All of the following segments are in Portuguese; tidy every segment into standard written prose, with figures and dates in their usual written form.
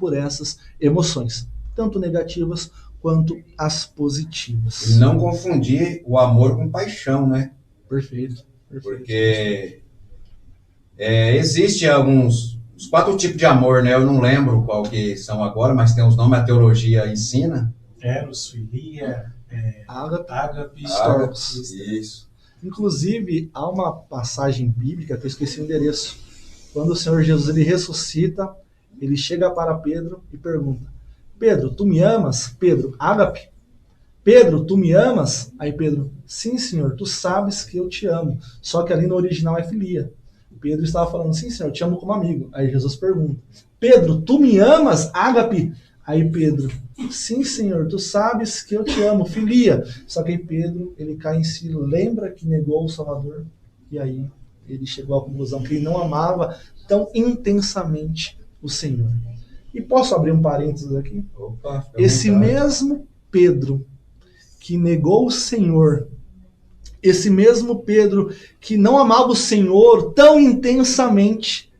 por essas emoções, tanto negativas quanto as positivas. E não confundir o amor com paixão, né? Perfeito. Porque existe os 4 tipos de amor, né? Eu não lembro qual que são agora, mas tem os nomes, a teologia ensina. Eros, filia, ágape, storgos. Isso. Inclusive, há uma passagem bíblica que eu esqueci o endereço. Quando o Senhor Jesus ele ressuscita, ele chega para Pedro e pergunta: Pedro, tu me amas? Pedro, ágape. Pedro, tu me amas? Aí Pedro, sim, Senhor, tu sabes que eu te amo. Só que ali no original é filia. Pedro estava falando, sim, Senhor, eu te amo como amigo. Aí Jesus pergunta: Pedro, tu me amas? Ágape. Aí Pedro, sim, Senhor, tu sabes que eu te amo, filia. Só que aí Pedro, ele cai em si, lembra que negou o Salvador, e aí ele chegou à conclusão que ele não amava tão intensamente o Senhor. E posso abrir um parênteses aqui? Opa, Esse mesmo Pedro que negou o Senhor, esse mesmo Pedro que não amava o Senhor tão intensamente,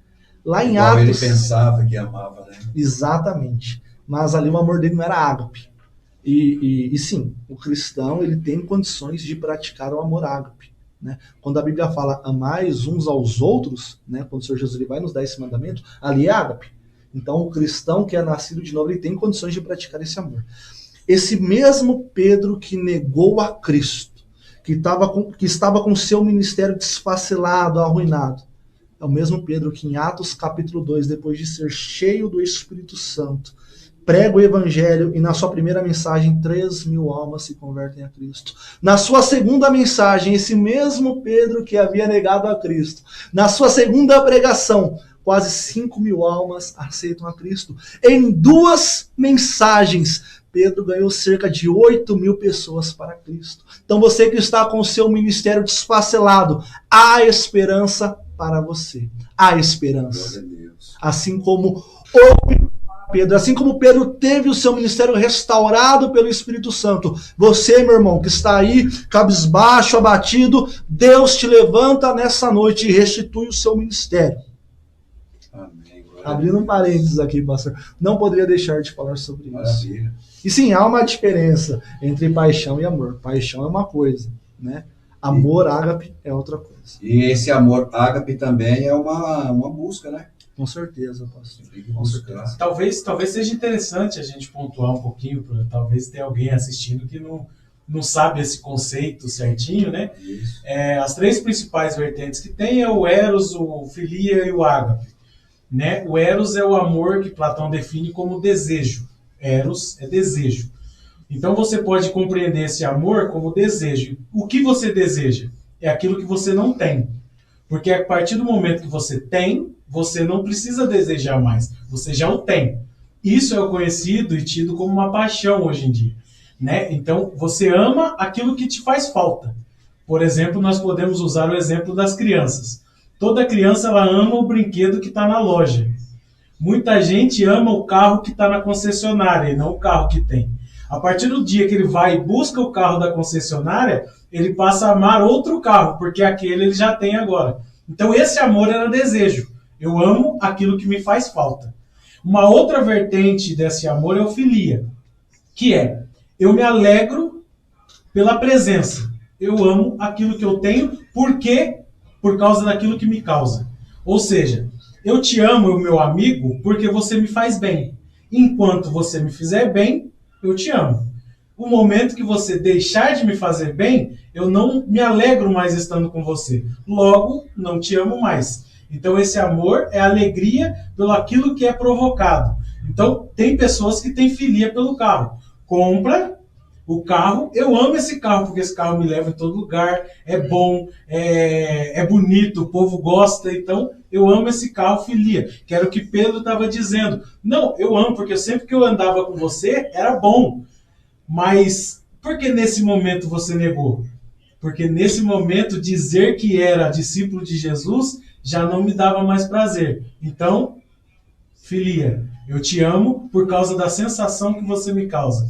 lá em Atos... ele pensava que amava, né? Exatamente. Mas ali o amor dele não era ágape. E sim, o cristão ele tem condições de praticar o amor ágape. Né? Quando a Bíblia fala amais uns aos outros, né? Quando o Senhor Jesus ele vai nos dar esse mandamento, ali é ágape. Então o cristão que é nascido de novo ele tem condições de praticar esse amor. Esse mesmo Pedro que negou a Cristo, que estava com seu ministério desfacelado, arruinado, é o mesmo Pedro que em Atos capítulo 2, depois de ser cheio do Espírito Santo, prega o evangelho e na sua primeira mensagem 3.000 almas se convertem a Cristo. Na sua segunda mensagem, esse mesmo Pedro que havia negado a Cristo, na sua segunda pregação, quase 5.000 almas aceitam a Cristo. Em 2 mensagens, Pedro ganhou cerca de 8.000 pessoas para Cristo. Então você que está com o seu ministério desfacelado, há esperança para você. Há esperança. Assim como Pedro, assim como Pedro teve o seu ministério restaurado pelo Espírito Santo, você, meu irmão, que está aí, cabisbaixo, abatido, Deus te levanta nessa noite e restitui o seu ministério. Amém. Abrindo um parênteses aqui, pastor, não poderia deixar de falar sobre isso. Maravilha. E sim, há uma diferença entre paixão e amor. Paixão é uma coisa, né? Amor ágape é outra coisa. E esse amor ágape também é uma busca, né? Com certeza, pastor. Com certeza. Talvez seja interessante a gente pontuar um pouquinho, talvez tenha alguém assistindo que não sabe esse conceito certinho, né? As 3 principais vertentes que tem é o eros, o filia e o ágape. Né? O eros é o amor que Platão define como desejo. Eros é desejo. Então você pode compreender esse amor como desejo. O que você deseja? É aquilo que você não tem. Porque a partir do momento que você tem, você não precisa desejar mais. Você já o tem. Isso é o conhecido e tido como uma paixão hoje em dia. Né? Então você ama aquilo que te faz falta. Por exemplo, nós podemos usar o exemplo das crianças. Toda criança ela ama o brinquedo que está na loja. Muita gente ama o carro que está na concessionária e não o carro que tem. A partir do dia que ele vai e busca o carro da concessionária, ele passa a amar outro carro, porque aquele ele já tem agora. Então esse amor era desejo. Eu amo aquilo que me faz falta. Uma outra vertente desse amor é o filia, que é, eu me alegro pela presença. Eu amo aquilo que eu tenho, por causa daquilo que me causa. Ou seja, eu te amo, meu amigo, porque você me faz bem. Enquanto você me fizer bem, eu te amo. O momento que você deixar de me fazer bem, eu não me alegro mais estando com você. Logo, não te amo mais. Então, esse amor é alegria pelo aquilo que é provocado. Então, tem pessoas que têm filia pelo carro. Compra o carro, eu amo esse carro, porque esse carro me leva em todo lugar, é bom, é bonito, o povo gosta, então eu amo esse carro, filia. Que era o que Pedro estava dizendo. Não, eu amo, porque sempre que eu andava com você, era bom. Mas por que nesse momento você negou? Porque nesse momento dizer que era discípulo de Jesus já não me dava mais prazer. Então, filia, eu te amo por causa da sensação que você me causa.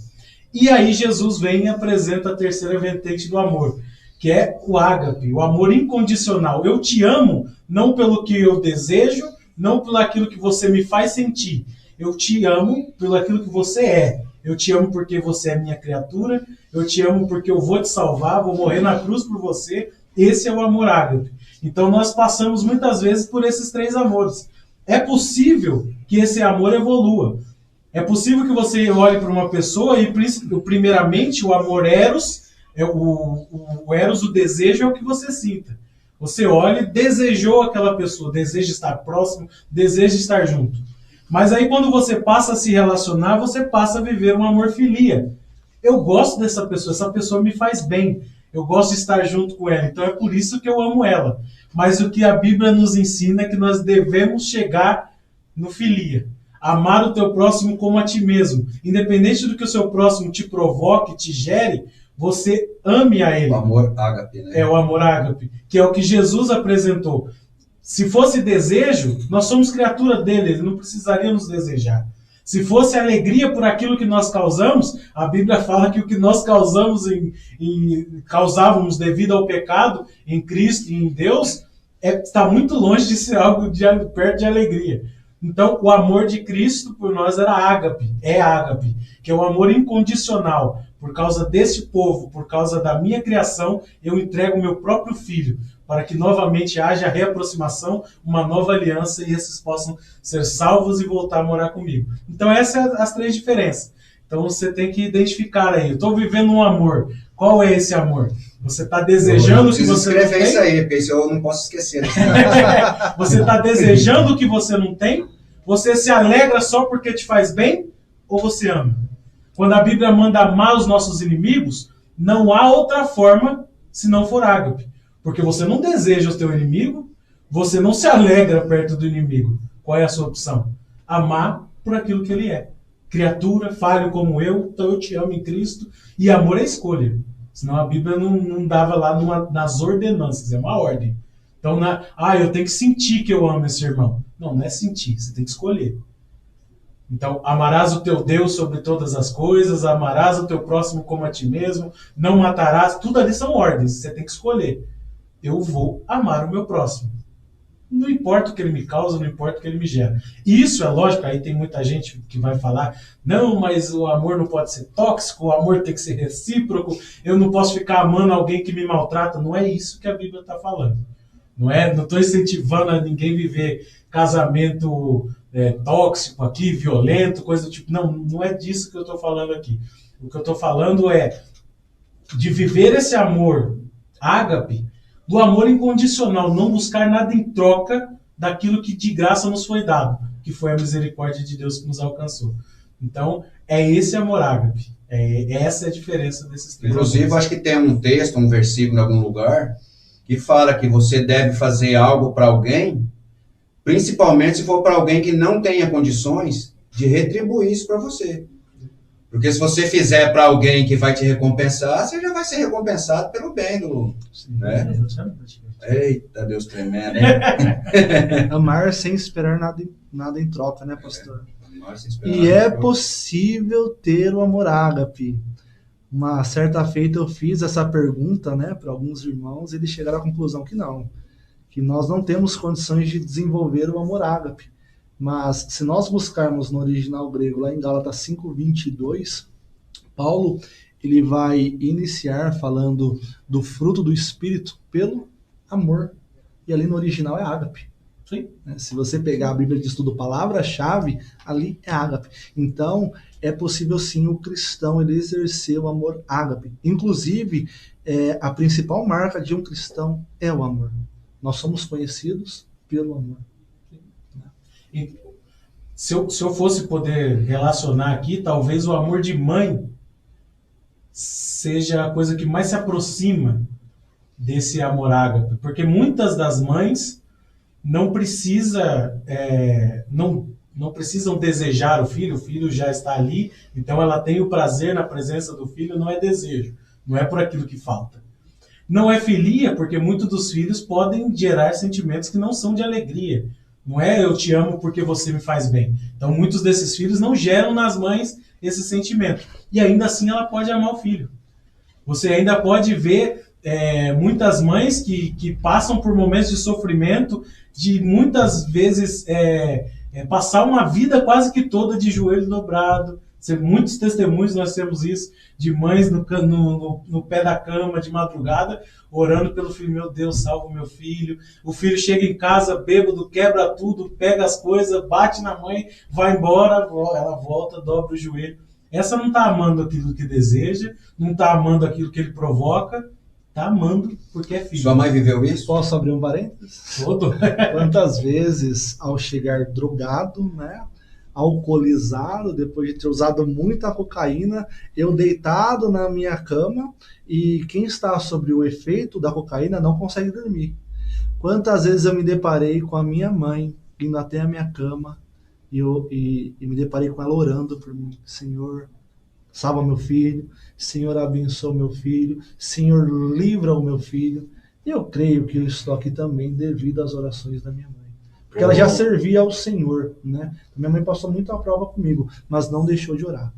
E aí Jesus vem e apresenta a terceira vertente do amor, que é o ágape, o amor incondicional. Eu te amo não pelo que eu desejo, não pelo aquilo que você me faz sentir. eu te amo pelo aquilo que você é. Eu te amo porque você é minha criatura, eu te amo porque eu vou te salvar, vou morrer na cruz por você. Esse é o amor ágape. Então nós passamos muitas vezes por esses 3 amores. É possível que esse amor evolua. É possível que você olhe para uma pessoa e, primeiramente, o amor eros, o eros, o desejo é o que você sinta. Você olha, desejou aquela pessoa, deseja estar próximo, deseja estar junto. Mas aí quando você passa a se relacionar, você passa a viver um amor filia. Eu gosto dessa pessoa, essa pessoa me faz bem. Eu gosto de estar junto com ela, então é por isso que eu amo ela. Mas o que a Bíblia nos ensina é que nós devemos chegar no filia. Amar o teu próximo como a ti mesmo. Independente do que o seu próximo te provoque, te gere, você ame a ele. O amor ágape, né? É o amor ágape, que é o que Jesus apresentou. Se fosse desejo, nós somos criatura dele, ele não precisaria nos desejar. Se fosse alegria por aquilo que nós causamos, a Bíblia fala que o que nós causávamos devido ao pecado em Cristo e em Deus está muito longe de ser algo perto de alegria. Então, o amor de Cristo por nós era ágape, é ágape, que é o amor incondicional. Por causa desse povo, por causa da minha criação, eu entrego meu próprio filho, para que novamente haja reaproximação, uma nova aliança e esses possam ser salvos e voltar a morar comigo. Então essas são as 3 diferenças. Então você tem que identificar aí, eu estou vivendo um amor. Qual é esse amor? Você está desejando o que você não tem? Escrever isso aí, porque isso eu não posso esquecer. Você está desejando o que você não tem? Você se alegra só porque te faz bem? Ou você ama? Quando a Bíblia manda amar os nossos inimigos, não há outra forma se não for ágape. Porque você não deseja o teu inimigo, você não se alegra perto do inimigo. Qual é a sua opção? Amar por aquilo que ele é. Criatura, falho como eu, então eu te amo em Cristo. E amor é escolha. Senão a Bíblia não dava lá nas ordenanças, é uma ordem. Então, eu tenho que sentir que eu amo esse irmão. Não é sentir, você tem que escolher. Então, amarás o teu Deus sobre todas as coisas, amarás o teu próximo como a ti mesmo, não matarás, tudo ali são ordens, você tem que escolher. Eu vou amar o meu próximo. Não importa o que ele me causa, não importa o que ele me gera. Isso é lógico, aí tem muita gente que vai falar, não, mas o amor não pode ser tóxico, o amor tem que ser recíproco, eu não posso ficar amando alguém que me maltrata. Não é isso que a Bíblia está falando. Não estou incentivando a ninguém viver casamento tóxico aqui, violento, coisa do tipo. Não é disso que eu estou falando aqui. O que eu estou falando é de viver esse amor ágape, do amor incondicional, não buscar nada em troca daquilo que de graça nos foi dado, que foi a misericórdia de Deus que nos alcançou. Então, é esse amor ágape. Essa é a diferença desses 3 Inclusive, amores. acho que tem um texto, um versículo em algum lugar, que fala que você deve fazer algo para alguém, principalmente se for para alguém que não tenha condições de retribuir isso para você. Porque se você fizer para alguém que vai te recompensar, você já vai ser recompensado pelo bem do... Né? Eita, Deus tremendo, hein? Amar sem esperar nada em troca, né, pastor? Amar sem esperar E nada em é troca. possível ter o amor ágape. Uma certa feita eu fiz essa pergunta, né, para alguns irmãos e eles chegaram à conclusão que não. Que nós não temos condições de desenvolver o amor ágape. Mas se nós buscarmos no original grego, lá em Gálatas 5:22, Paulo ele vai iniciar falando do fruto do Espírito pelo amor. E ali no original é ágape. Sim. Se você pegar a Bíblia de Estudo, palavra-chave, ali é ágape. Então, é possível sim o cristão ele exercer o amor ágape. Inclusive, a principal marca de um cristão é o amor. Nós somos conhecidos pelo amor. E se eu fosse poder relacionar aqui, talvez o amor de mãe seja a coisa que mais se aproxima desse amor ágape. Porque muitas das mães não precisam desejar o filho já está ali, então ela tem o prazer na presença do filho, não é desejo, não é por aquilo que falta. Não é filia, porque muitos dos filhos podem gerar sentimentos que não são de alegria. Não é eu te amo porque você me faz bem. Então muitos desses filhos não geram nas mães esse sentimento. E ainda assim ela pode amar o filho. Você ainda pode ver muitas mães que passam por momentos de sofrimento, de muitas vezes passar uma vida quase que toda de joelho dobrado. Muitos testemunhos nós temos isso, de mães no pé da cama, de madrugada, orando pelo filho. Meu Deus, salva o meu filho. O filho chega em casa bêbado, quebra tudo, pega as coisas, bate na mãe, vai embora, ela volta, dobra o joelho. Essa não está amando aquilo que deseja, não está amando aquilo que ele provoca, está amando porque é filho. Sua mãe viveu isso? Posso abrir um parênteses? Todo. Quantas vezes, ao chegar drogado, né, alcoolizado, depois de ter usado muita cocaína, eu deitado na minha cama e quem está sobre o efeito da cocaína não consegue dormir. Quantas vezes eu me deparei com a minha mãe indo até a minha cama e me deparei com ela orando por mim. Senhor, salva meu filho. Senhor, abençoa meu filho. Senhor, livra o meu filho. E eu creio que eu estou aqui também devido às orações da minha mãe. Porque ela já servia ao Senhor, né? Minha mãe passou muita prova comigo, mas não deixou de orar.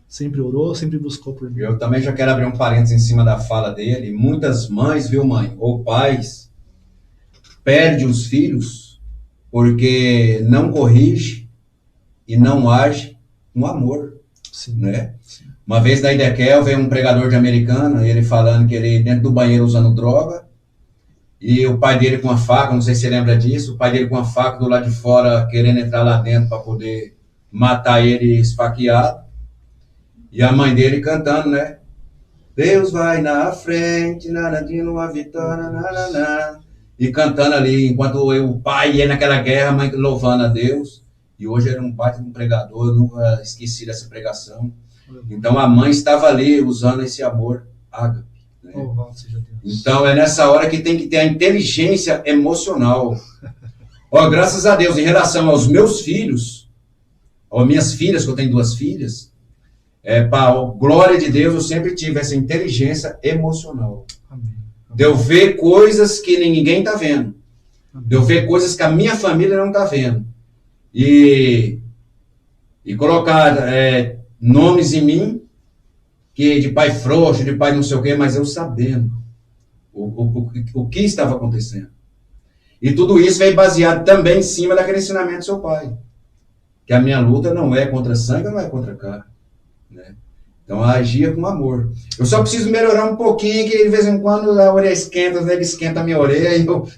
Sempre orou, sempre buscou por mim. Eu também já quero abrir um parênteses em cima da fala dele. Muitas mães, viu, mãe, ou pais, perdem os filhos porque não corrige e não age com amor. Sim. Né? Sim. Uma vez na Idequel veio um pregador de Americana, ele falando que ele dentro do banheiro usando droga, e o pai dele com a faca, não sei se você lembra disso, o pai dele com a faca do lado de fora querendo entrar lá dentro para poder matar ele esfaqueado, e a mãe dele cantando, né? Deus vai na frente, naradinho, uma vitória, naraná. E cantando ali, enquanto o pai ia naquela guerra, a mãe louvando a Deus. E hoje era um baita de um pregador, eu nunca esqueci dessa pregação. Então a mãe estava ali usando esse amor ágape. Né? Então é nessa hora que tem que ter a inteligência emocional. Ó, graças a Deus, em relação aos meus filhos, ou minhas filhas, que eu tenho 2 filhas, para a glória de Deus, eu sempre tive essa inteligência emocional. Amém. De eu ver coisas que ninguém está vendo. De eu ver coisas que a minha família não está vendo. E colocar nomes em mim, que de pai frouxo, de pai não sei o quê, mas eu sabendo o que estava acontecendo. E tudo isso veio baseado também em cima daquele ensinamento do seu pai. Que a minha luta não é contra sangue, não é contra carne. Né? Então, agia com amor. Eu só preciso melhorar um pouquinho, que de vez em quando a orelha esquenta, ele esquenta a minha orelha. E eu...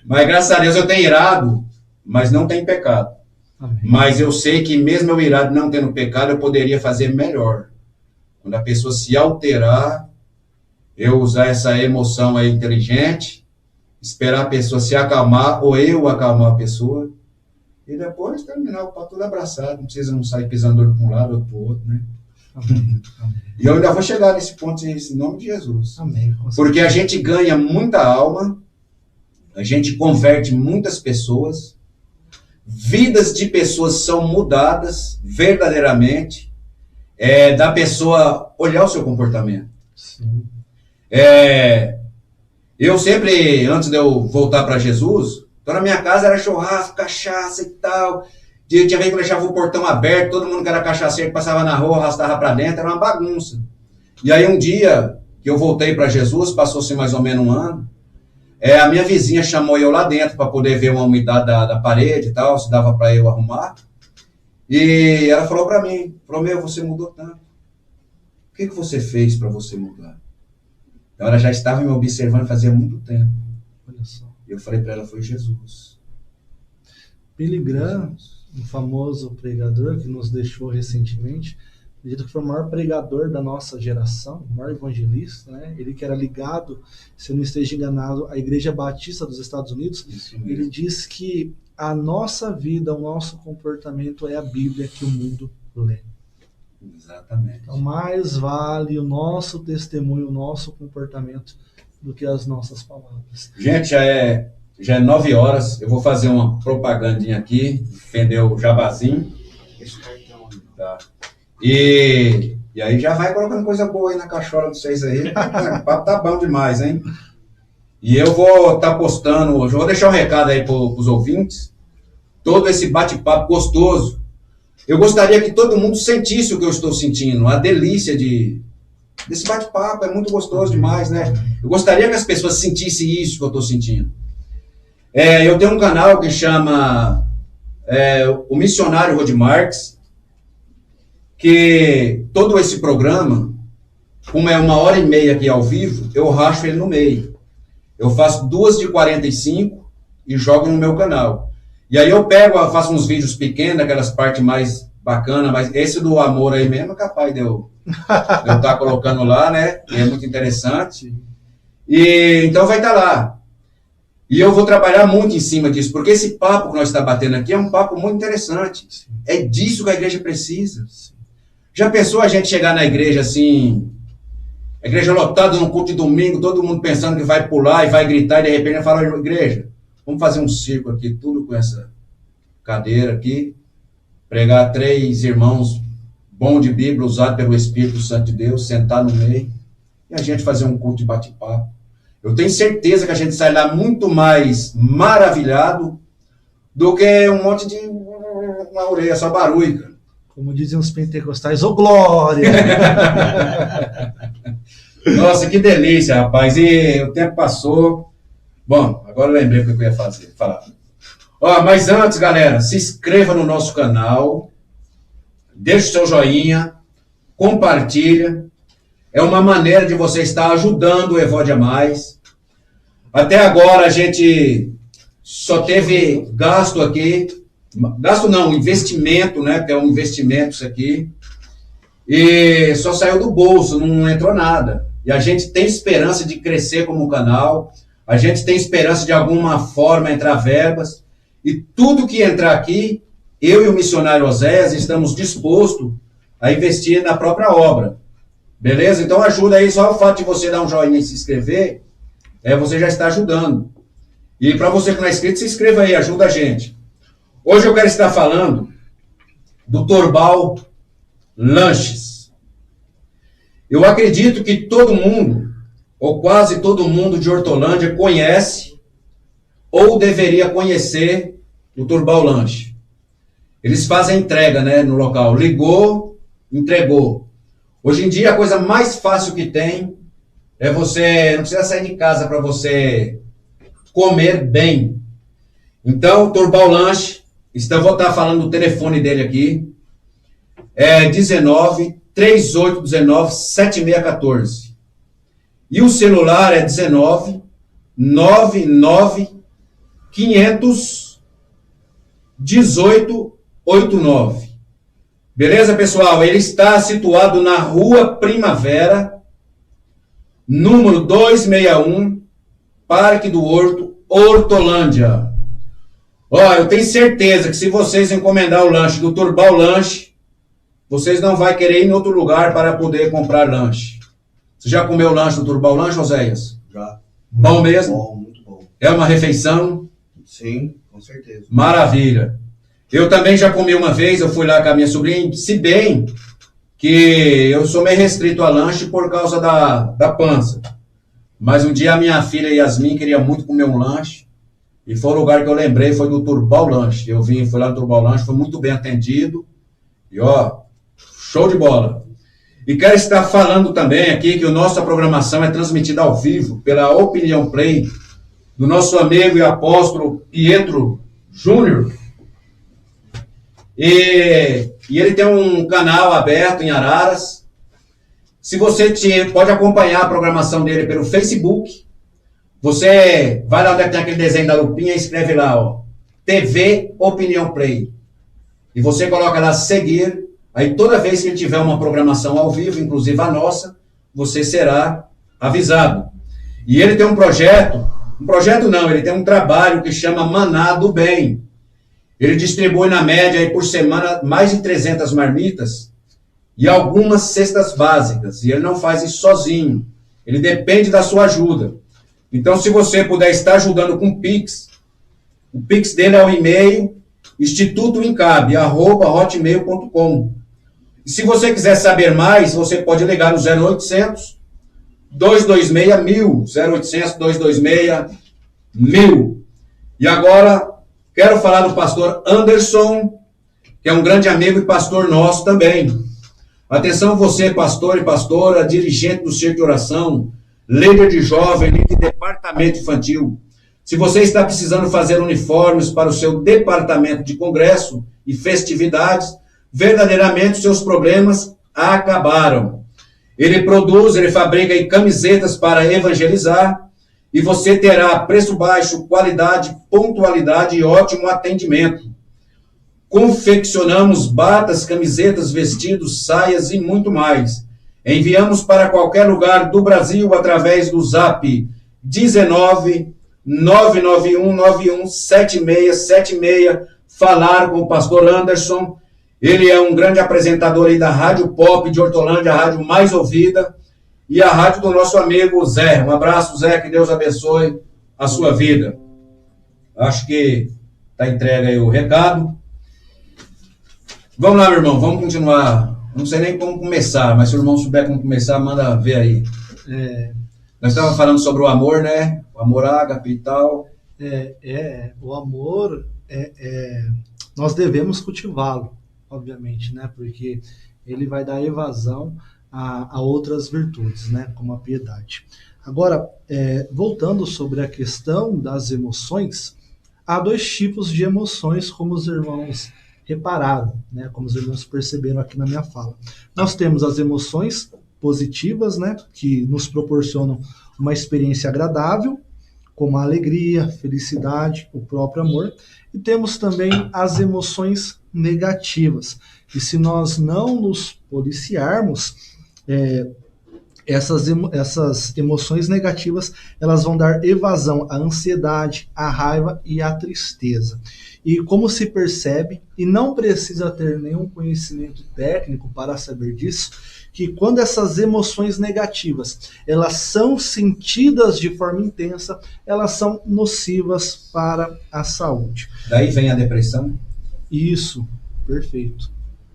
Mas, graças a Deus, eu tenho irado, mas não tenho pecado. Amém. Mas eu sei que mesmo eu irado não tendo pecado, eu poderia fazer melhor. Quando a pessoa se alterar, eu usar essa emoção aí inteligente, esperar a pessoa se acalmar, ou eu acalmar a pessoa, e depois terminar o papo todo abraçado. Não precisa não sair pisando para um lado ou para o outro, né? Amém. Amém. E eu ainda vou chegar nesse ponto em nome de Jesus. Amém. Porque a gente ganha muita alma, a gente converte muitas pessoas, vidas de pessoas são mudadas verdadeiramente, da pessoa olhar o seu comportamento. Sim. Eu sempre, antes de eu voltar para Jesus, então na minha casa era churrasco, cachaça e tal. Tinha vez que eu deixava o portão aberto, todo mundo que era cachaceiro que passava na rua, arrastava para dentro, era uma bagunça. E aí um dia que eu voltei para Jesus, passou-se mais ou menos um ano, a minha vizinha chamou eu lá dentro para poder ver uma umidade da parede e tal, se dava para eu arrumar. E ela falou para mim, meu, você mudou tanto. O que você fez para você mudar? Então ela já estava me observando fazia muito tempo. Olha só. Eu falei para ela, foi Jesus. Billy Graham, um famoso pregador que nos deixou recentemente, acredito que foi o maior pregador da nossa geração, o maior evangelista, né? Ele que era ligado, se eu não esteja enganado, à Igreja Batista dos Estados Unidos. Ele diz que a nossa vida, o nosso comportamento é a Bíblia que o mundo lê. Exatamente. Então, mais vale o nosso testemunho, o nosso comportamento, do que as nossas palavras. Gente, já é 9 horas, eu vou fazer uma propagandinha aqui, defender o jabazinho. Esse cartão aí. Tá. E aí já vai colocando coisa boa aí na cachola de vocês aí. O papo tá bom demais, hein? E eu vou estar postando hoje, eu vou deixar um recado aí para os ouvintes, todo esse bate-papo gostoso. Eu gostaria que todo mundo sentisse o que eu estou sentindo, a delícia desse bate-papo, é muito gostoso demais, né? Eu gostaria que as pessoas sentissem isso que eu estou sentindo. Eu tenho um canal que chama O Missionário Rod Marques, que todo esse programa, como é 1h30 aqui ao vivo, eu racho ele no meio. Eu faço 2h45 e jogo no meu canal. E aí eu faço uns vídeos pequenos, aquelas partes mais bacanas, mas esse do amor aí mesmo é capaz de eu estar colocando lá, né? E é muito interessante. E então vai estar lá. E eu vou trabalhar muito em cima disso, porque esse papo que nós estamos batendo aqui é um papo muito interessante. Sim. É disso que a igreja precisa. Sim. Já pensou a gente chegar na igreja assim, a igreja lotada no culto de domingo, todo mundo pensando que vai pular e vai gritar, e de repente fala, igreja, vamos fazer um circo aqui, tudo com essa cadeira aqui, pregar 3 irmãos bom de Bíblia, usado pelo Espírito Santo de Deus, sentar no meio, e a gente fazer um culto de bate-papo. Eu tenho certeza que a gente sai lá muito mais maravilhado do que um monte de uma orelha, só barulho, cara. Como dizem os pentecostais, ô glória! Nossa, que delícia, rapaz. E o tempo passou. Bom, agora eu lembrei o que eu ia falar. Mas antes, galera, se inscreva no nosso canal, deixe o seu joinha, compartilha. É uma maneira de você estar ajudando o Evode a Mais. Até agora a gente só teve gasto aqui. Gasto não, investimento, né? Que é um investimento isso aqui. E só saiu do bolso, não entrou nada. E a gente tem esperança de crescer como canal. A gente tem esperança de alguma forma entrar verbas. E tudo que entrar aqui, eu e o missionário Oséias estamos dispostos a investir na própria obra. Beleza? Então ajuda aí, só o fato de você dar um joinha e se inscrever, você já está ajudando. E para você que não é inscrito, se inscreva aí, ajuda a gente. Hoje eu quero estar falando do Torbal Lanches. Eu acredito que todo mundo, ou quase todo mundo de Hortolândia conhece, ou deveria conhecer o Torbal Lanche. Eles fazem entrega, né, no local. Ligou, entregou. Hoje em dia, a coisa mais fácil que tem é você, não precisa sair de casa para você comer bem. Então, o Torbal Lanche, vou estar falando do telefone dele aqui, é 19-3819-7614. E o celular é 19-99-500-1889. Beleza, pessoal? Ele está situado na Rua Primavera, número 261, Parque do Horto, Hortolândia. Eu tenho certeza que se vocês encomendar o lanche do Torbal Lanche, vocês não vão querer ir em outro lugar para poder comprar lanche. Você já comeu o lanche do Torbal Lanche, Oséias? Já. Bom mesmo? Bom, muito bom. É uma refeição? Sim, com certeza. Maravilha. Eu também já comi uma vez, eu fui lá com a minha sobrinha, se bem que eu sou meio restrito a lanche por causa da pança. Mas um dia a minha filha Yasmin queria muito comer um lanche, e foi o lugar que eu lembrei, foi do Torbal Lanche. Eu fui lá no Torbal Lanche, foi muito bem atendido, e show de bola. E quero estar falando também aqui que a nossa programação é transmitida ao vivo pela Opinião Play, do nosso amigo e apóstolo Pietro Júnior. E ele tem um canal aberto em Araras. Se você pode acompanhar a programação dele pelo Facebook, você vai lá onde tem aquele desenho da lupinha e escreve lá, TV Opinião Play. E você coloca lá seguir, aí toda vez que ele tiver uma programação ao vivo, inclusive a nossa, você será avisado. E ele tem um projeto não, ele tem um trabalho que chama Maná do Bem. Ele distribui na média aí por semana mais de 300 marmitas e algumas cestas básicas. E ele não faz isso sozinho. Ele depende da sua ajuda. Então, se você puder estar ajudando com o Pix dele é o e-mail institutoincabe@hotmail.com. E se você quiser saber mais, você pode ligar no 0800 226 1000, 0800 226 1000. E agora quero falar do pastor Anderson, que é um grande amigo e pastor nosso também. Atenção você, pastor e pastora, dirigente do Centro de Oração, líder de jovem, líder de departamento infantil. Se você está precisando fazer uniformes para o seu departamento de congresso e festividades, verdadeiramente os seus problemas acabaram. Ele produz, ele fabrica camisetas para evangelizar, e você terá preço baixo, qualidade, pontualidade e ótimo atendimento. Confeccionamos batas, camisetas, vestidos, saias e muito mais. Enviamos para qualquer lugar do Brasil através do Zap 19 991 91 7676. Falar com o pastor Anderson. Ele é um grande apresentador aí da Rádio Pop de Hortolândia, a rádio mais ouvida, e a rádio do nosso amigo Zé. Um abraço, Zé, que Deus abençoe a sua vida. Acho que está entregue aí o recado. Vamos lá, meu irmão, vamos continuar. Não sei nem como começar, mas se o irmão souber como começar, manda ver aí. Nós estávamos falando sobre o amor, né? O amor ágape e tal. O amor, nós devemos cultivá-lo, obviamente, né? Porque ele vai dar evasão a outras virtudes, né? Como a piedade. Agora, voltando sobre a questão das emoções, há dois tipos de emoções, como os irmãos repararam, né? Como os irmãos perceberam aqui na minha fala. Nós temos as emoções positivas, né? Que nos proporcionam uma experiência agradável, como a alegria, felicidade, o próprio amor. E temos também as emoções negativas. E se nós não nos policiarmos, essas emoções negativas, elas vão dar evasão à ansiedade, à raiva e à tristeza. E como se percebe, e não precisa ter nenhum conhecimento técnico para saber disso, que quando essas emoções negativas, elas são sentidas de forma intensa, elas são nocivas para a saúde. Daí vem a depressão? Isso, perfeito.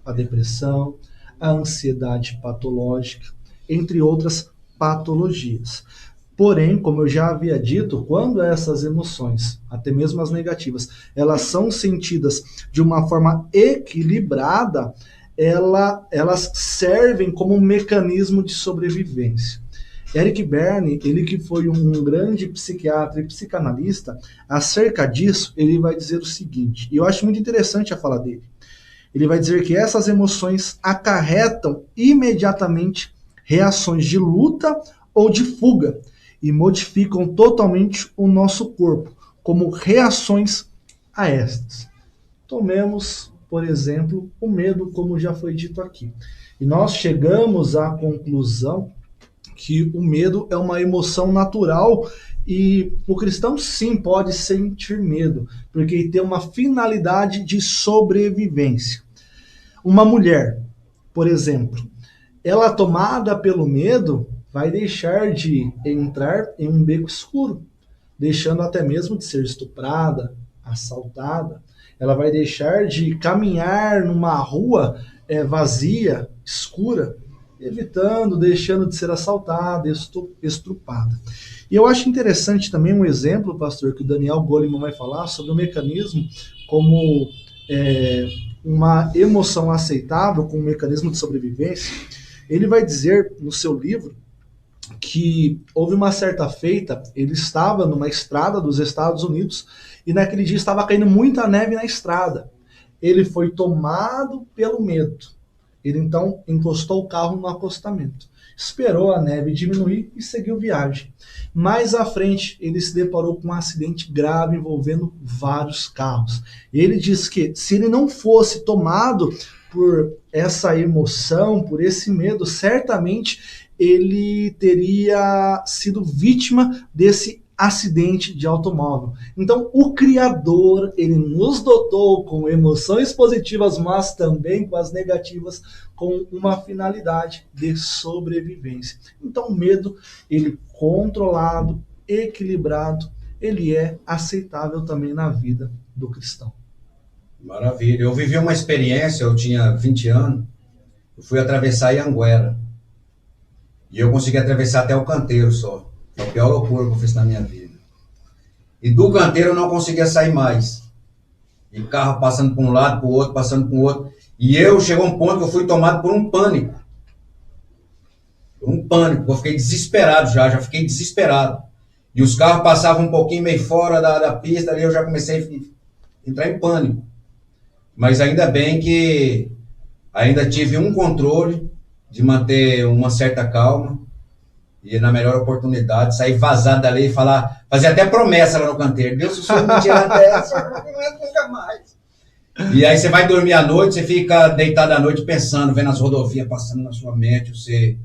A depressão, a ansiedade patológica, entre outras patologias. Porém, como eu já havia dito, quando essas emoções, até mesmo as negativas, elas são sentidas de uma forma equilibrada, elas servem como um mecanismo de sobrevivência. Eric Berne, ele que foi um grande psiquiatra e psicanalista, acerca disso, ele vai dizer o seguinte, e eu acho muito interessante a fala dele. Ele vai dizer que essas emoções acarretam imediatamente reações de luta ou de fuga e modificam totalmente o nosso corpo, como reações a estas. Tomemos, por exemplo, o medo, como já foi dito aqui. E nós chegamos à conclusão que o medo é uma emoção natural e o cristão sim pode sentir medo, porque ele tem uma finalidade de sobrevivência. Uma mulher, por exemplo, ela tomada pelo medo vai deixar de entrar em um beco escuro, deixando até mesmo de ser estuprada, assaltada. Ela vai deixar de caminhar numa rua vazia, escura, evitando, deixando de ser assaltada, estrupada. E eu acho interessante também um exemplo, pastor, que o Daniel Goleman vai falar sobre o mecanismo como uma emoção aceitável, como um mecanismo de sobrevivência. Ele vai dizer no seu livro que houve uma certa feita, ele estava numa estrada dos Estados Unidos e naquele dia estava caindo muita neve na estrada. Ele foi tomado pelo medo. Ele então encostou o carro no acostamento. Esperou a neve diminuir e seguiu viagem. Mais à frente, ele se deparou com um acidente grave envolvendo vários carros. Ele diz que se ele não fosse tomado por essa emoção, por esse medo, certamente ele teria sido vítima desse acidente de automóvel. Então, o Criador, ele nos dotou com emoções positivas, mas também com as negativas, com uma finalidade de sobrevivência. Então, o medo, ele controlado, equilibrado, ele é aceitável também na vida do cristão. Maravilha. Eu vivi uma experiência, eu tinha 20 anos, eu fui atravessar Anhanguera. E eu consegui atravessar até o canteiro só. Foi a pior loucura que eu fiz na minha vida. E do canteiro eu não conseguia sair mais. E carro passando por um lado, por outro, passando por outro. E chegou um ponto que eu fui tomado por um pânico. Eu fiquei desesperado já fiquei desesperado. E os carros passavam um pouquinho meio fora da pista, ali eu já comecei a entrar em pânico. Mas ainda bem que ainda tive um controle de manter uma certa calma e na melhor oportunidade sair vazado dali e falar, fazer até promessa lá no canteiro. Deus, se o senhor me tirar dessa, eu não comento nunca mais. E aí você vai dormir à noite, você fica deitado à noite pensando, vendo as rodovias passando na sua mente, você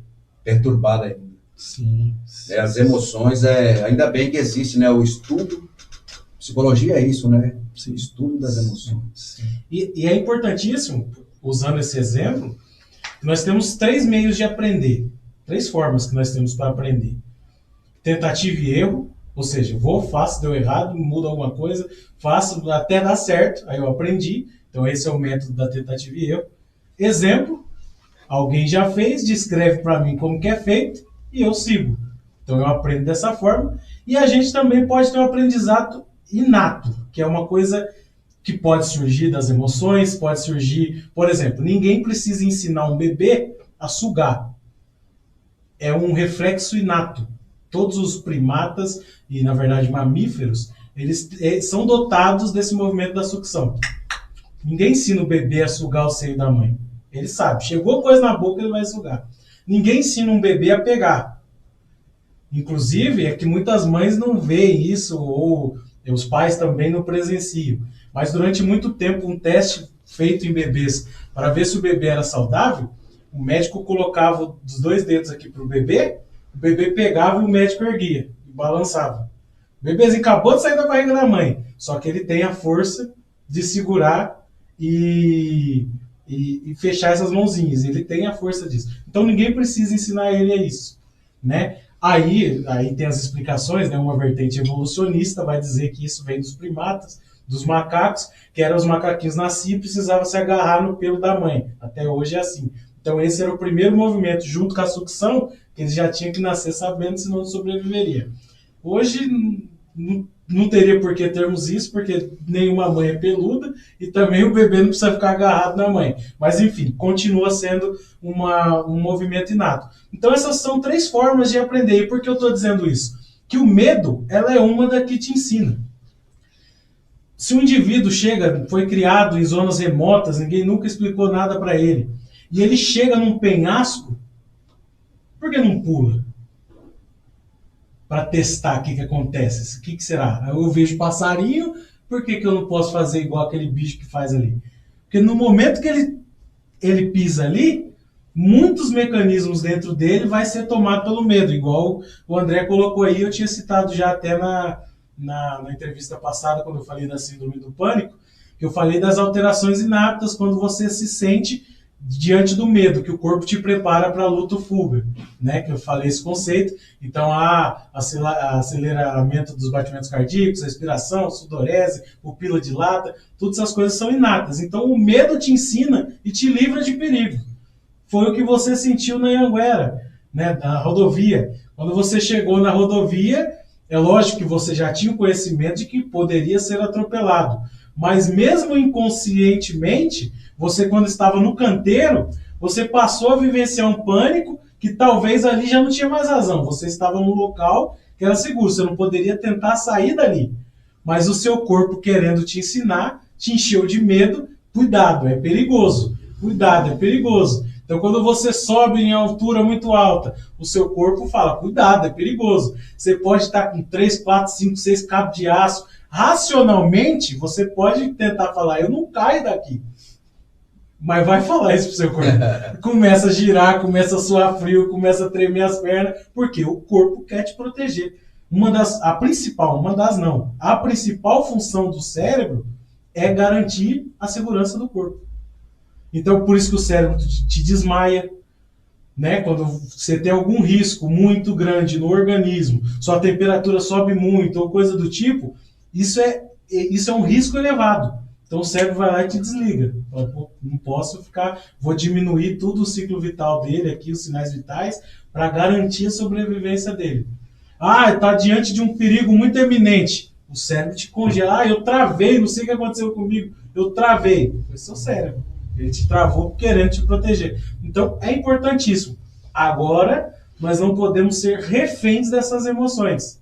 perturbado ainda. Sim. As emoções, ainda bem que existe, né, o estudo. Psicologia é isso, né? Sim. Estudo das emoções. Sim. E é importantíssimo, usando esse exemplo, que nós temos 3 meios de aprender. 3 formas que nós temos para aprender. Tentativa e erro, ou seja, faço, deu errado, mudo alguma coisa, faço até dar certo, aí eu aprendi. Então esse é o método da tentativa e erro. Exemplo, alguém já fez, descreve para mim como que é feito e eu sigo. Então eu aprendo dessa forma. E a gente também pode ter um aprendizado inato, que é uma coisa que pode surgir das emoções, pode surgir... Por exemplo, ninguém precisa ensinar um bebê a sugar. É um reflexo inato. Todos os primatas e, na verdade, mamíferos, eles são dotados desse movimento da sucção. Ninguém ensina o bebê a sugar o seio da mãe. Ele sabe, chegou coisa na boca, ele vai sugar. Ninguém ensina um bebê a pegar. Inclusive, é que muitas mães não veem isso, ou os pais também não presenciam. Mas durante muito tempo, um teste feito em bebês para ver se o bebê era saudável, o médico colocava os 2 dedos aqui para o bebê pegava e o médico erguia e balançava. O bebezinho acabou de sair da barriga da mãe, só que ele tem a força de segurar e fechar essas mãozinhas. Ele tem a força disso. Então ninguém precisa ensinar ele a isso, né? Aí tem as explicações, né? Uma vertente evolucionista vai dizer que isso vem dos primatas, dos macacos, que eram os macaquinhos nasciam e precisavam se agarrar no pelo da mãe. Até hoje é assim. Então esse era o primeiro movimento, junto com a sucção, que eles já tinham que nascer sabendo, senão não sobreviveria. Hoje não teria por que termos isso, porque nenhuma mãe é peluda e também o bebê não precisa ficar agarrado na mãe. Mas enfim, continua sendo um movimento inato. Então essas são 3 formas de aprender. E por que eu estou dizendo isso? Que o medo, ela é uma da que te ensina. Se um indivíduo foi criado em zonas remotas, ninguém nunca explicou nada para ele, e ele chega num penhasco, por que não pula? Para testar o que acontece. O que será? Eu vejo passarinho, por que eu não posso fazer igual aquele bicho que faz ali? Porque no momento que ele pisa ali, muitos mecanismos dentro dele vai ser tomado pelo medo, igual o André colocou aí, eu tinha citado já até na entrevista passada, quando eu falei da síndrome do pânico, que eu falei das alterações inatas quando você se sente diante do medo, que o corpo te prepara para luta ou fuga, né? Que eu falei esse conceito. Então, aceleramento dos batimentos cardíacos, respiração, sudorese, pupila dilata, todas essas coisas são inatas. Então, o medo te ensina e te livra de perigo. Foi o que você sentiu na Anhanguera, né? Na rodovia. Quando você chegou na rodovia, é lógico que você já tinha o conhecimento de que poderia ser atropelado. Mas mesmo inconscientemente, você, quando estava no canteiro, você passou a vivenciar um pânico que talvez ali já não tinha mais razão. Você estava num local que era seguro, você não poderia tentar sair dali. Mas o seu corpo, querendo te ensinar, te encheu de medo. Cuidado, é perigoso. Cuidado, é perigoso. Então, quando você sobe em altura muito alta, o seu corpo fala, cuidado, é perigoso. Você pode estar com 3, 4, 5, 6 cabos de aço. Racionalmente, você pode tentar falar, eu não caio daqui. Mas vai falar isso pro seu corpo. Começa a girar, começa a suar frio, começa a tremer as pernas, porque o corpo quer te proteger. A principal função do cérebro é garantir a segurança do corpo. Então, por isso que o cérebro te desmaia, né? Quando você tem algum risco muito grande no organismo, sua temperatura sobe muito ou coisa do tipo, isso é um risco elevado. Então o cérebro vai lá e te desliga. Não posso ficar, vou diminuir tudo o ciclo vital dele aqui, os sinais vitais, para garantir a sobrevivência dele. Está diante de um perigo muito eminente. O cérebro te congela. Eu travei, não sei o que aconteceu comigo. Eu travei. Foi seu cérebro. Ele te travou querendo te proteger. Então é importantíssimo. Agora, nós não podemos ser reféns dessas emoções.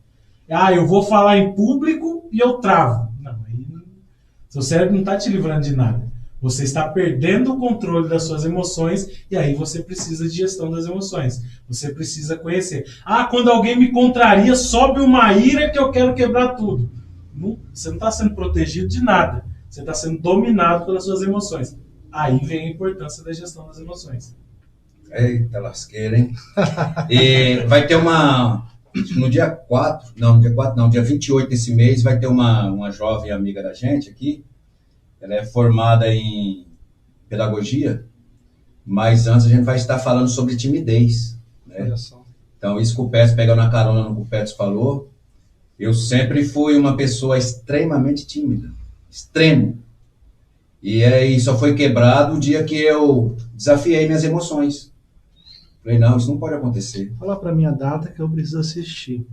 Ah, eu vou falar em público e eu travo. Não, aí seu cérebro não está te livrando de nada. Você está perdendo o controle das suas emoções e aí você precisa de gestão das emoções. Você precisa conhecer. Ah, quando alguém me contraria, sobe uma ira que eu quero quebrar tudo. Não, você não está sendo protegido de nada. Você está sendo dominado pelas suas emoções. Aí vem a importância da gestão das emoções. Eita lasqueira, hein? E vai ter no dia 4, dia 28 desse mês, vai ter uma jovem amiga da gente aqui. Ela é formada em pedagogia, mas antes a gente vai estar falando sobre timidez, né? Olha só. Então, isso que o Petros, pegando a carona no que o Petros falou, eu sempre fui uma pessoa extremamente tímida, extremo. E aí só foi quebrado o dia que eu desafiei minhas emoções. Falei, não, isso não pode acontecer. Fala pra mim a data que eu preciso assistir.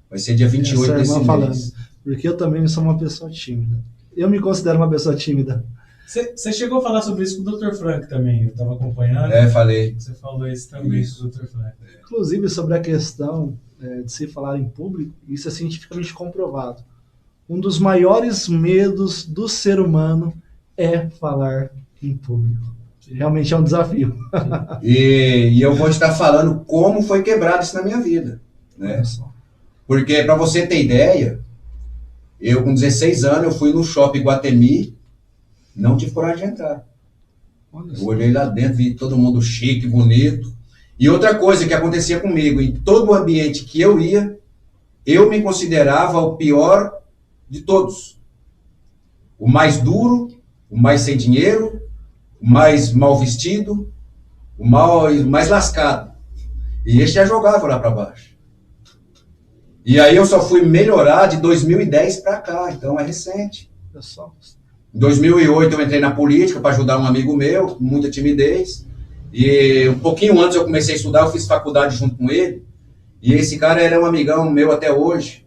Vai ser dia 28 Essa desse irmã falando, mês. porque eu também sou uma pessoa tímida. Eu me considero uma pessoa tímida. Você chegou a falar sobre isso com o Dr. Frank também, eu estava acompanhando. Falei. Você falou isso também com o Dr. Frank. Inclusive, sobre a questão de se falar em público, isso é cientificamente comprovado. Um dos maiores medos do ser humano é falar em público. Realmente é um desafio. E eu vou estar falando como foi quebrado isso na minha vida, né? Porque, para você ter ideia, eu com 16 anos, eu fui no shopping Guatemi, não tive coragem de entrar. Eu olhei lá dentro, vi todo mundo chique, bonito. E outra coisa que acontecia comigo, em todo o ambiente que eu ia, eu me considerava o pior de todos. O mais duro, o mais sem dinheiro, o mais mal vestido, o mais lascado. E esse já jogava lá para baixo. E aí eu só fui melhorar de 2010 para cá, então é recente. Em 2008 eu entrei na política para ajudar um amigo meu, com muita timidez. E um pouquinho antes eu comecei a estudar, eu fiz faculdade junto com ele. E esse cara era um amigão meu até hoje.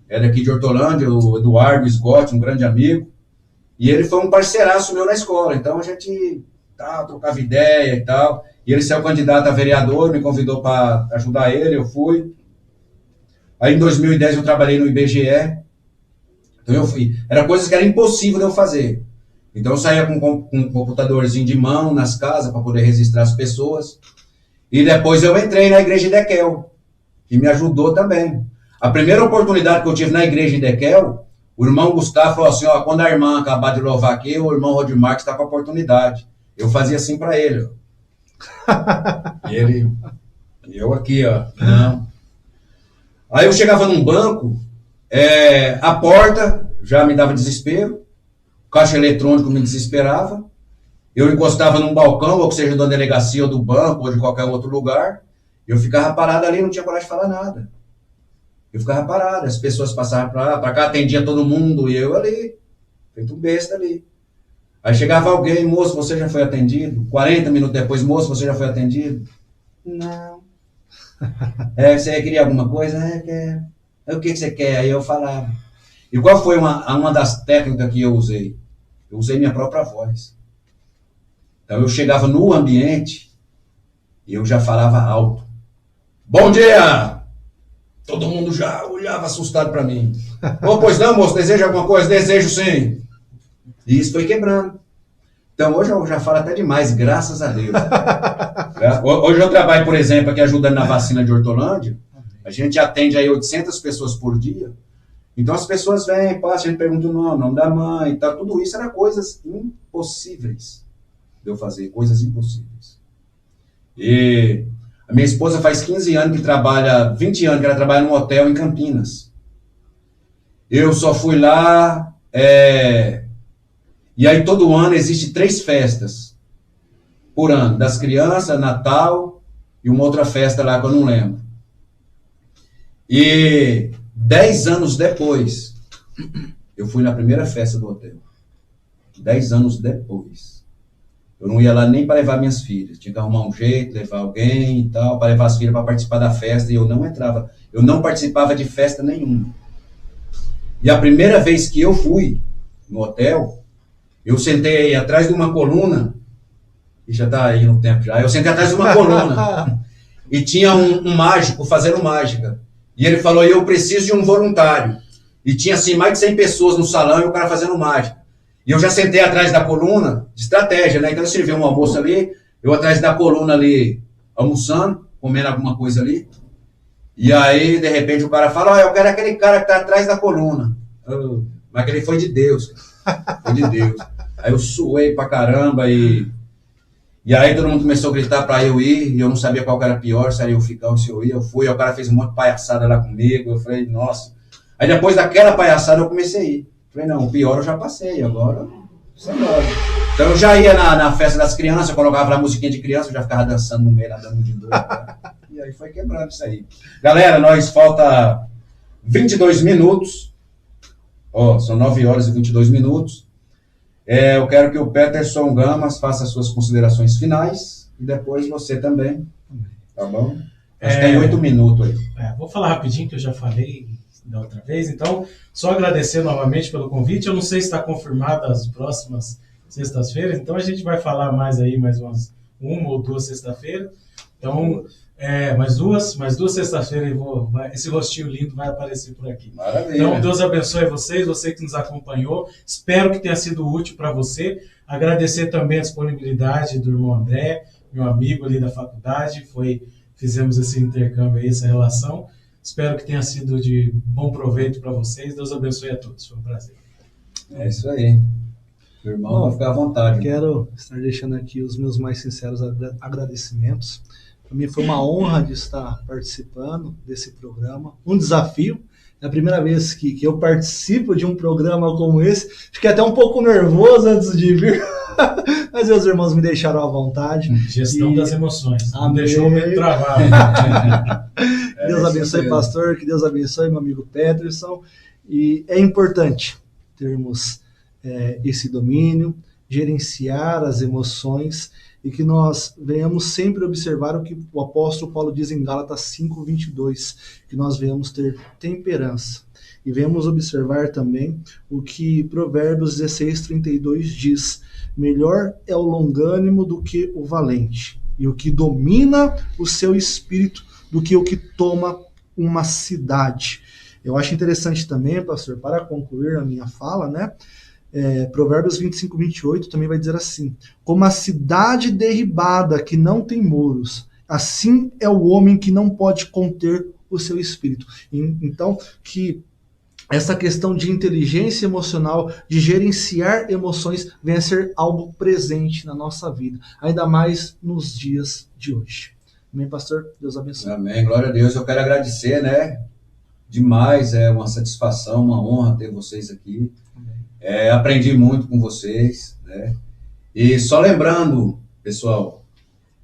Era aqui de Hortolândia, o Eduardo Scott, um grande amigo. E ele foi um parceiraço meu na escola. Então a gente trocava ideia e tal. E ele saiu candidato a vereador, me convidou para ajudar ele, eu fui. Aí em 2010 eu trabalhei no IBGE. Então eu fui. Era coisas que era impossível de eu fazer. Então eu saía com um computadorzinho de mão nas casas para poder registrar as pessoas. E depois eu entrei na igreja de Dequel, que me ajudou também. A primeira oportunidade que eu tive na igreja de Dequel, o irmão Gustavo falou assim, quando a irmã acabar de louvar aqui, o irmão Rodimar está com a oportunidade. Eu fazia assim para ele. E eu aqui, não. Aí eu chegava num banco, a porta já me dava desespero, o caixa eletrônico me desesperava, eu encostava num balcão, ou seja, da delegacia ou do banco, ou de qualquer outro lugar, eu ficava parado ali, não tinha coragem de falar nada. Eu ficava parado, as pessoas passavam para lá, para cá, atendia todo mundo, e eu ali, feito um besta ali. Aí chegava alguém, moço, você já foi atendido? 40 minutos depois, moço, você já foi atendido? Não. Você queria alguma coisa? Quero. O que você quer? Aí eu falava. E qual foi uma das técnicas que eu usei? Eu usei minha própria voz. Então eu chegava no ambiente e eu já falava alto. Bom dia! Todo mundo já olhava assustado para mim. Pois não, moço, deseja alguma coisa? Desejo sim. E isso foi quebrando. Então hoje eu já falo até demais, graças a Deus. Hoje eu trabalho, por exemplo, aqui ajudando na vacina de Hortolândia. A gente atende aí 800 pessoas por dia. Então as pessoas vêm, passam, a gente pergunta o nome da mãe e tal. Tudo isso era coisas impossíveis de eu fazer, coisas impossíveis. E a minha esposa faz 15 anos que trabalha, 20 anos que ela trabalha num hotel em Campinas. Eu só fui lá, e aí todo ano existe 3 festas por ano, das crianças, Natal e uma outra festa lá que eu não lembro. E 10 anos depois, eu fui na primeira festa do hotel. 10 anos depois. Eu não ia lá nem para levar minhas filhas. Tinha que arrumar um jeito, levar alguém e tal, para levar as filhas para participar da festa, e eu não entrava. Eu não participava de festa nenhuma. E a primeira vez que eu fui no hotel, eu sentei atrás de uma coluna, e já está aí no tempo já, eu sentei atrás de uma coluna, e tinha um mágico fazendo mágica. E ele falou, eu preciso de um voluntário. E tinha assim mais de 100 pessoas no salão e o cara fazendo mágica. E eu já sentei atrás da coluna de estratégia, né? Então eu servi um almoço ali, eu atrás da coluna ali, almoçando, comendo alguma coisa ali. E aí, de repente, o cara fala, eu quero aquele cara que tá atrás da coluna. Mas aquele foi de Deus. Foi de Deus. Aí eu suei pra caramba e aí todo mundo começou a gritar pra eu ir, e eu não sabia qual que era pior, se era eu ficar ou se eu ia. Eu fui, aí o cara fez um monte de palhaçada lá comigo, eu falei, nossa. Aí depois daquela palhaçada eu comecei a ir. Falei, não, o pior eu já passei, agora você embora. Então eu já ia na festa das crianças, eu colocava lá a musiquinha de criança, eu já ficava dançando no meio, nadando de doido. E aí foi quebrando isso aí. Galera, nós falta 22 minutos. São 9 horas e 22 minutos. Eu quero que o Peterson Gamas faça suas considerações finais e depois você também. Tá bom? Acho que tem 8 minutos aí. Vou falar rapidinho, que eu já falei da outra vez. Então, só agradecer novamente pelo convite. Eu não sei se está confirmado as próximas sextas-feiras, então a gente vai falar mais aí, mais uma ou duas sexta-feiras. Então, mais duas sexta-feiras esse rostinho lindo vai aparecer por aqui. Maravilha. Então, Deus abençoe vocês, você que nos acompanhou. Espero que tenha sido útil para você. Agradecer também a disponibilidade do irmão André, meu amigo ali da faculdade. Fizemos esse intercâmbio aí, essa relação. Espero que tenha sido de bom proveito para vocês. Deus abençoe a todos. Foi um prazer. É isso aí. O irmão vai ficar à vontade. Quero estar deixando aqui os meus mais sinceros agradecimentos. Para mim foi uma honra de estar participando desse programa. Um desafio. É a primeira vez que eu participo de um programa como esse. Fiquei até um pouco nervoso antes de vir. Mas meus irmãos me deixaram à vontade. Gestão das emoções. Não Amém. deixou o medo travar. Que Deus abençoe, pastor. Que Deus abençoe, meu amigo Peterson. E é importante termos esse domínio, gerenciar as emoções e que nós venhamos sempre observar o que o apóstolo Paulo diz em Gálatas 5:22, que nós venhamos ter temperança. E venhamos observar também o que Provérbios 16:32 diz: melhor é o longânimo do que o valente, e o que domina o seu espírito do que o que toma uma cidade. Eu acho interessante também, pastor, para concluir a minha fala, né? Provérbios 25:28 também vai dizer assim: como a cidade derribada que não tem muros, assim é o homem que não pode conter o seu espírito. Então, que essa questão de inteligência emocional, de gerenciar emoções, venha a ser algo presente na nossa vida, ainda mais nos dias de hoje. Amém, pastor? Deus abençoe. Amém, glória a Deus. Eu quero agradecer, né? Demais, é uma satisfação, uma honra ter vocês aqui. Aprendi muito com vocês, né? E só lembrando, pessoal,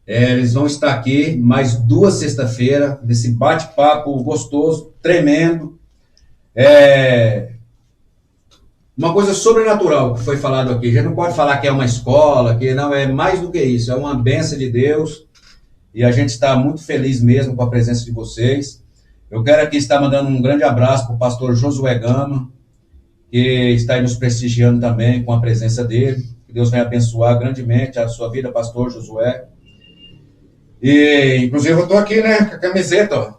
eles vão estar aqui mais 2 sexta-feiras, nesse bate-papo gostoso, tremendo. Uma coisa sobrenatural que foi falado aqui. A gente não pode falar que é uma escola, que não, é mais do que isso, é uma bênção de Deus. E a gente está muito feliz mesmo com a presença de vocês. Eu quero aqui estar mandando um grande abraço para o pastor Josué Gama, que está aí nos prestigiando também com a presença dele. Que Deus venha abençoar grandemente a sua vida, pastor Josué. E, inclusive, eu estou aqui, né, com a camiseta, ó.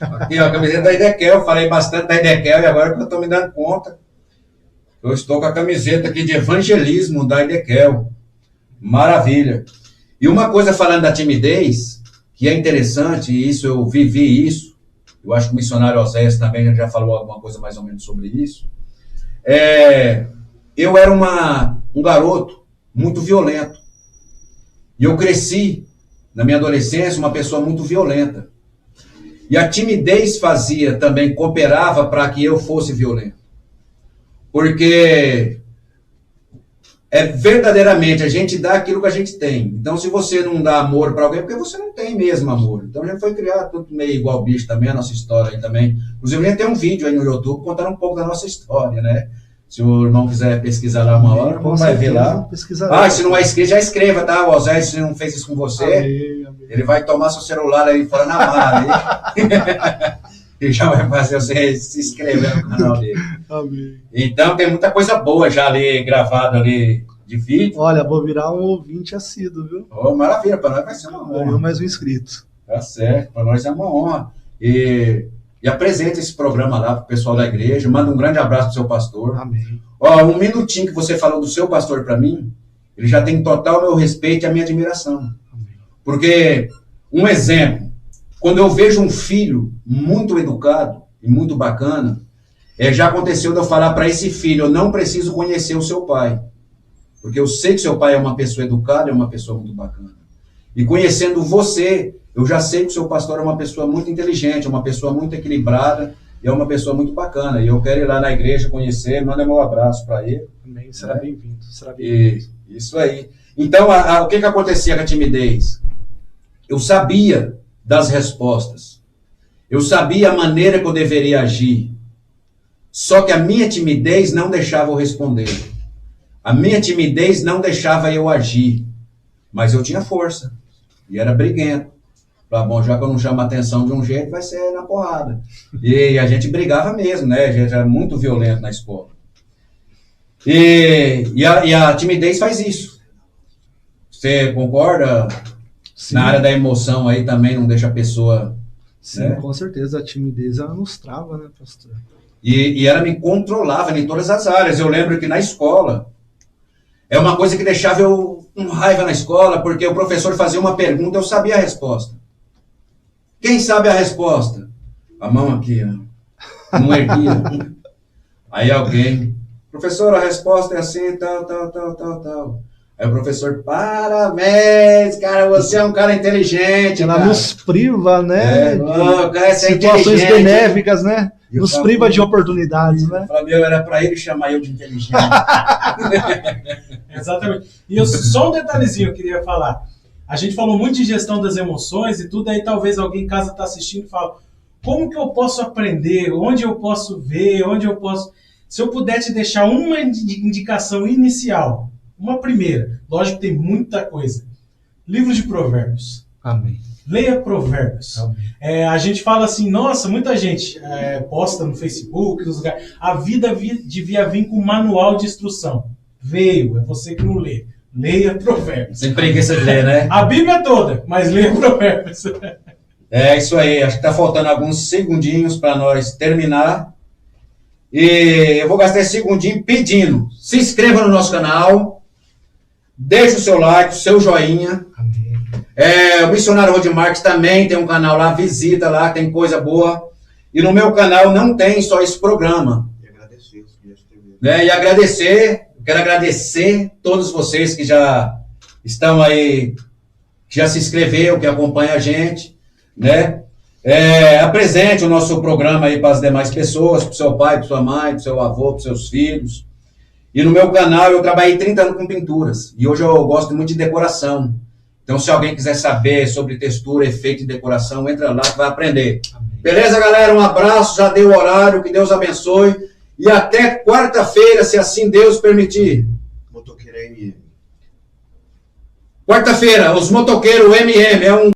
Aqui, ó, a camiseta da Idequel. Falei bastante da Idequel e agora que eu estou me dando conta, eu estou com a camiseta aqui de evangelismo da Idequel. Maravilha. E uma coisa falando da timidez, que é interessante, e isso eu vivi isso, eu acho que o missionário Oséias também já falou alguma coisa mais ou menos sobre isso. Eu era um garoto muito violento. E eu cresci, na minha adolescência, uma pessoa muito violenta. E a timidez cooperava para que eu fosse violento. Porque verdadeiramente a gente dá aquilo que a gente tem. Então, se você não dá amor para alguém, é porque você não tem mesmo amor. Então, a gente foi criado tudo meio igual bicho também, a nossa história aí também. Inclusive, a gente tem um vídeo aí no YouTube contando um pouco da nossa história, né? Se o irmão quiser pesquisar lá uma hora, vai ver lá. Se não é inscrito, já escreva, tá? O Osé, se não fez isso com você, amém. Ele vai tomar seu celular aí fora na mala. E já vai fazer você se inscrever no canal dele. Amém. Então, tem muita coisa boa já ali, gravada ali de vídeo. Olha, vou virar um ouvinte assíduo, viu? Maravilha, para nós vai ser uma honra. Ganhou mais um inscrito. Tá certo, para nós é uma honra. E e apresenta esse programa lá para o pessoal da igreja. Manda um grande abraço para o seu pastor. Amém. Ó, um minutinho que você falou do seu pastor para mim, ele já tem total meu respeito e a minha admiração. Porque, um exemplo, quando eu vejo um filho muito educado e muito bacana, já aconteceu de eu falar para esse filho, eu não preciso conhecer o seu pai. Porque eu sei que seu pai é uma pessoa educada, é uma pessoa muito bacana. E conhecendo você, eu já sei que o seu pastor é uma pessoa muito inteligente, é uma pessoa muito equilibrada, e é uma pessoa muito bacana. E eu quero ir lá na igreja conhecer, manda meu abraço para ele. Amém. Será bem-vindo. Será bem-vindo. Isso aí. Então, o que acontecia com a timidez? Eu sabia das respostas. Eu sabia a maneira que eu deveria agir. Só que a minha timidez não deixava eu responder. A minha timidez não deixava eu agir. Mas eu tinha força. E era briguento. Falei, bom, já que eu não chamo a atenção de um jeito, vai ser na porrada. E a gente brigava mesmo, né? A gente era muito violento na escola. E a timidez faz isso. Você concorda? Sim. Na área da emoção aí também não deixa a pessoa... Sim, né? Com certeza. A timidez, ela nos trava, né, pastor? E ela me controlava em todas as áreas. Eu lembro que na escola, é uma coisa que deixava eu com raiva na escola, porque o professor fazia uma pergunta, eu sabia a resposta. Quem sabe a resposta? A mão aqui, ó. Não erguia. Aí alguém, professor, a resposta é assim, tal. Aí o professor, parabéns, cara, você é um cara inteligente. Ela cara. nos priva, né? Cara, você é situações inteligente. benéficas, né? Eu Nos falo, priva de oportunidades, né? Fala, meu, era pra ele chamar eu de inteligente. Exatamente. E só um detalhezinho eu queria falar. A gente falou muito de gestão das emoções e tudo, aí talvez alguém em casa está assistindo e fala, como que eu posso aprender? Onde eu posso ver? Onde eu posso... Se eu puder te deixar uma indicação inicial, uma primeira, lógico que tem muita coisa. Livro de Provérbios. Amém. Leia Provérbios. A gente fala assim, nossa, muita gente posta no Facebook, nos lugares. A vida devia vir com um manual de instrução. Veio, é você que não lê. Leia Provérbios. Sem preguiça de ler, né? A Bíblia toda, mas leia Provérbios. É isso aí, acho que está faltando alguns segundinhos para nós terminar. E eu vou gastar esse segundinho pedindo, se inscreva no nosso canal, deixe o seu like, o seu joinha. Amém. O Missionário Rod Marques também tem um canal lá, visita lá, tem coisa boa. E no meu canal não tem só esse programa. E agradecer os que já escreveram. E agradecer, quero agradecer todos vocês que já estão aí, que já se inscreveram, que acompanham a gente, né? Apresente o nosso programa aí para as demais pessoas, para o seu pai, para sua mãe, para o seu avô, para os seus filhos. E no meu canal eu trabalhei 30 anos com pinturas, e hoje eu gosto muito de decoração. Então se alguém quiser saber sobre textura, efeito e decoração, entra lá que vai aprender. Amém. Beleza, galera? Um abraço, já deu o horário, que Deus abençoe. E até quarta-feira, se assim Deus permitir. Motoqueira MM. Quarta-feira, os motoqueiros MM, é um